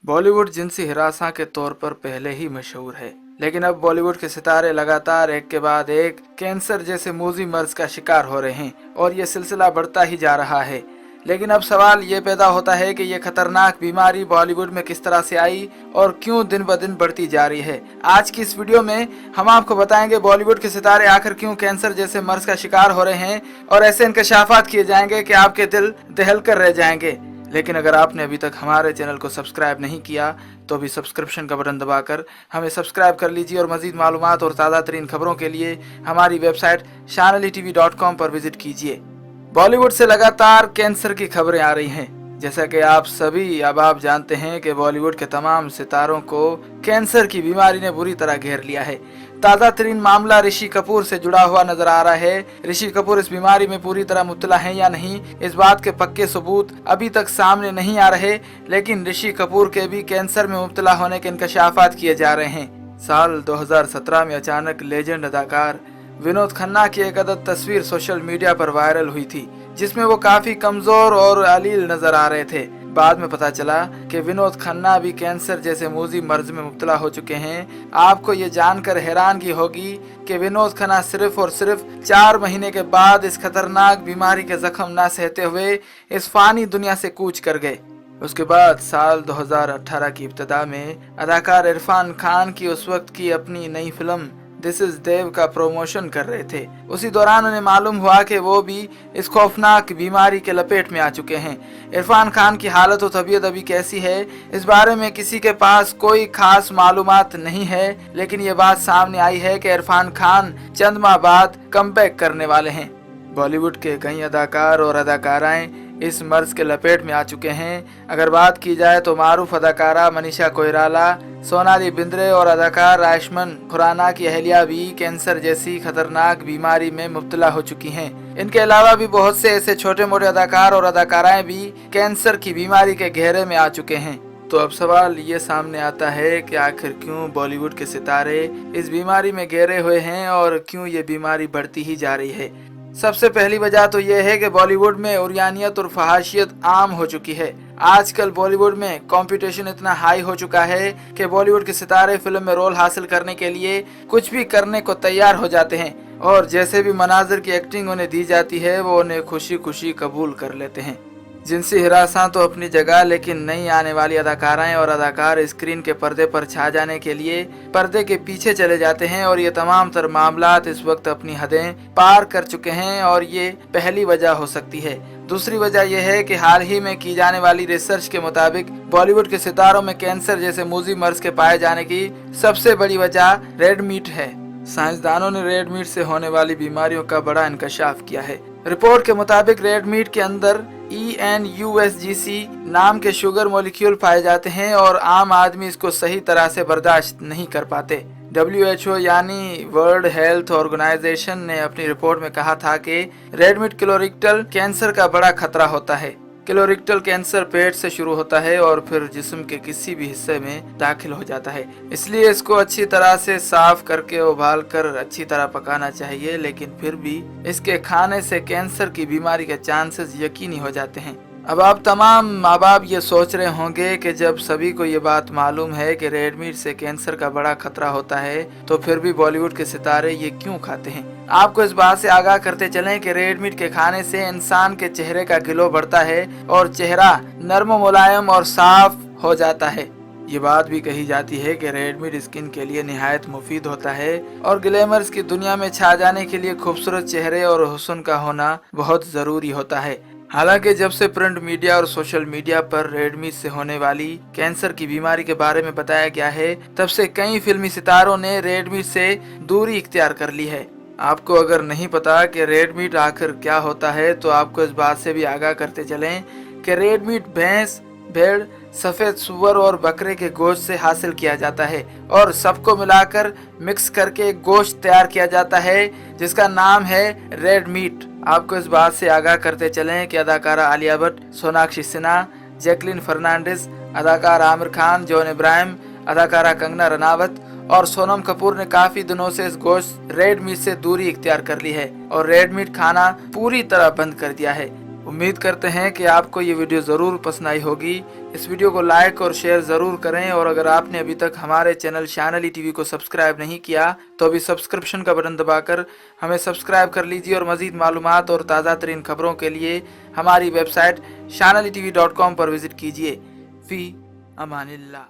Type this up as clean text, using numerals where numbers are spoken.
बॉलीवुड जिनसी हिरासा के तौर पर पहले ही मशहूर है, लेकिन अब बॉलीवुड के सितारे लगातार एक के बाद एक कैंसर जैसे मोजी मर्ज का शिकार हो रहे हैं और ये सिलसिला बढ़ता ही जा रहा है। लेकिन अब सवाल ये पैदा होता है कि ये खतरनाक बीमारी बॉलीवुड में किस तरह से आई और क्यों दिन ब दिन बढ़ती जा रही है। आज की इस वीडियो में हम आपको बताएंगे बॉलीवुड के सितारे आखिर क्यों कैंसर जैसे मर्ज का शिकार हो रहे हैं और ऐसे इंकशाफात किए जाएंगे कि आपके दिल दहल कर रह जाएंगे। लेकिन अगर आपने अभी तक हमारे चैनल को सब्सक्राइब नहीं किया तो अभी सब्सक्रिप्शन का बटन दबाकर हमें सब्सक्राइब कर लीजिए और मजीद मालूमात और ताज़ा तरीन खबरों के लिए हमारी वेबसाइट shanalitv.com पर विजिट कीजिए। बॉलीवुड से लगातार कैंसर की खबरें आ रही हैं। जैसा कि आप सभी अब आप जानते हैं कि बॉलीवुड के तमाम सितारों को कैंसर की बीमारी ने बुरी तरह घेर लिया है। ताज़ा तरीन मामला ऋषि कपूर से जुड़ा हुआ नजर आ रहा है। ऋषि कपूर इस बीमारी में पूरी तरह मुब्तला हैं या नहीं, इस बात के पक्के सबूत अभी तक सामने नहीं आ रहे, लेकिन ऋषि कपूर के भी कैंसर में मुब्तला होने के इंकशाफात किए जा रहे हैं। साल 2017 में अचानक लेजेंड अदाकार विनोद खन्ना की एक अदद तस्वीर सोशल मीडिया पर वायरल हुई थी, जिसमें वो काफी कमजोर और अलील नजर आ रहे थे। बाद में पता चला कि विनोद खन्ना भी कैंसर जैसे मोजी मर्ज में मुब्तला हो चुके हैं। आपको ये जानकर हैरानगी होगी कि विनोद खन्ना सिर्फ और सिर्फ 4 महीने के बाद इस खतरनाक बीमारी के जख्म न सहते हुए इस फानी दुनिया से कूच कर गए। उसके बाद साल 2018 की इब्तिदा में अदाकार इरफान खान की उस वक्त की अपनी नई फिल्म दिस इज देव का प्रमोशन कर रहे थे। उसी दौरान उन्हें मालूम हुआ कि वो भी इस खौफनाक बीमारी के लपेट में आ चुके हैं। इरफान खान की हालत और तबीयत अभी कैसी है, इस बारे में किसी के पास कोई खास मालूमात नहीं है, लेकिन ये बात सामने आई है कि इरफान खान चंद माह बाद कमबैक करने वाले हैं। बॉलीवुड के कई अदाकार और अदाकाराएं इस मर्ज के लपेट में आ चुके हैं। अगर बात की जाए तो मारूफ अदाकारा मनीषा कोइराला, सोनाली बिंद्रे और अदाकार आयुष्मान खुराना की अहलिया भी कैंसर जैसी खतरनाक बीमारी में मुब्तला हो चुकी हैं। इनके अलावा भी बहुत से ऐसे छोटे मोटे अदाकार और अदाकाराएं भी कैंसर की बीमारी के घेरे में आ चुके हैं। तो अब सवाल ये सामने आता है कि आखिर क्यों बॉलीवुड के सितारे इस बीमारी में घेरे हुए हैं और क्यों ये बीमारी बढ़ती ही जा रही है। सबसे पहली वजह तो यह है कि बॉलीवुड में उरियानियत और फहाशियत आम हो चुकी है। आजकल बॉलीवुड में कंपटीशन इतना हाई हो चुका है कि बॉलीवुड के सितारे फिल्म में रोल हासिल करने के लिए कुछ भी करने को तैयार हो जाते हैं और जैसे भी मनाजिर की एक्टिंग उन्हें दी जाती है वो उन्हें खुशी खुशी कबूल कर लेते हैं। जिनसी हिरासा तो अपनी जगह, लेकिन नई आने वाली अदाकाराएं और अदाकार स्क्रीन के पर्दे पर छा जाने के लिए पर्दे के पीछे चले जाते हैं और ये तमाम तर मामलात इस वक्त अपनी हदें पार कर चुके हैं और ये पहली वजह हो सकती है। दूसरी वजह यह है कि हाल ही में की जाने वाली रिसर्च के मुताबिक बॉलीवुड के सितारों में कैंसर जैसे मोजी मर्ज के पाए जाने की सबसे बड़ी वजह रेड मीट है। साइंसदानों ने रेड मीट से होने वाली बीमारियों का बड़ा इंकशाफ किया है। रिपोर्ट के मुताबिक रेड मीट के अंदर ENUSGC नाम के शुगर मॉलिक्यूल पाए जाते हैं और आम आदमी इसको सही तरह से बर्दाश्त नहीं कर पाते। WHO यानी वर्ल्ड हेल्थ ऑर्गेनाइजेशन ने अपनी रिपोर्ट में कहा था कि रेड मीट कोलोरेक्टल कैंसर का बड़ा खतरा होता है। कोलोरेक्टल कैंसर पेट से शुरू होता है और फिर जिस्म के किसी भी हिस्से में दाखिल हो जाता है, इसलिए इसको अच्छी तरह से साफ करके उबाल कर अच्छी तरह पकाना चाहिए। लेकिन फिर भी इसके खाने से कैंसर की बीमारी के चांसेस यकीनी हो जाते हैं। अब आप तमाम माँ बाप ये सोच रहे होंगे कि जब सभी को ये बात मालूम है कि रेड मीट से कैंसर का बड़ा खतरा होता है तो फिर भी बॉलीवुड के सितारे ये क्यों खाते हैं। आपको इस बात से आगाह करते चलें कि रेड मीट के खाने से इंसान के चेहरे का ग्लो बढ़ता है और चेहरा नर्म मुलायम और साफ हो जाता है। ये बात भी कही जाती है कि रेड मीट स्किन के लिए निहायत मुफीद होता है और ग्लैमर्स की दुनिया में छा जाने के लिए खूबसूरत चेहरे और हुस्न का होना बहुत जरूरी होता है। हालांकि जब से प्रिंट मीडिया और सोशल मीडिया पर रेड मीट से होने वाली कैंसर की बीमारी के बारे में बताया गया है, तब से कई फिल्मी सितारों ने रेड मीट से दूरी इख्तियार कर ली है। आपको अगर नहीं पता कि रेड मीट आखिर क्या होता है तो आपको इस बात से भी आगाह करते चलें कि रेड मीट भैंस, भेड़, सफेद सुअर और बकरे के गोश्त से हासिल किया जाता है और सबको मिलाकर मिक्स करके एक गोश्त तैयार किया जाता है जिसका नाम है रेड मीट। आपको इस बात से आगाह करते चलें कि अदाकारा आलिया भट्ट, सोनाक्षी सिन्हा, जैकलिन फर्नांडिस, अदाकार आमिर खान, जॉन इब्राहिम, अदाकारा कंगना रनावत और सोनम कपूर ने काफी दिनों से इस गोश्त रेड मीट से दूरी इख्तियार कर ली है और रेड मीट खाना पूरी तरह बंद कर दिया है। उम्मीद करते हैं कि आपको ये वीडियो ज़रूर पसंद आई होगी। इस वीडियो को लाइक और शेयर ज़रूर करें, और अगर आपने अभी तक हमारे चैनल शानली टीवी को सब्सक्राइब नहीं किया तो अभी सब्सक्रिप्शन का बटन दबाकर हमें सब्सक्राइब कर लीजिए, और मज़ीद मालूमात और ताज़ा तरीन खबरों के लिए हमारी वेबसाइट shanalitv.com पर विज़िट कीजिए। फ़ी अमानिल्लाह।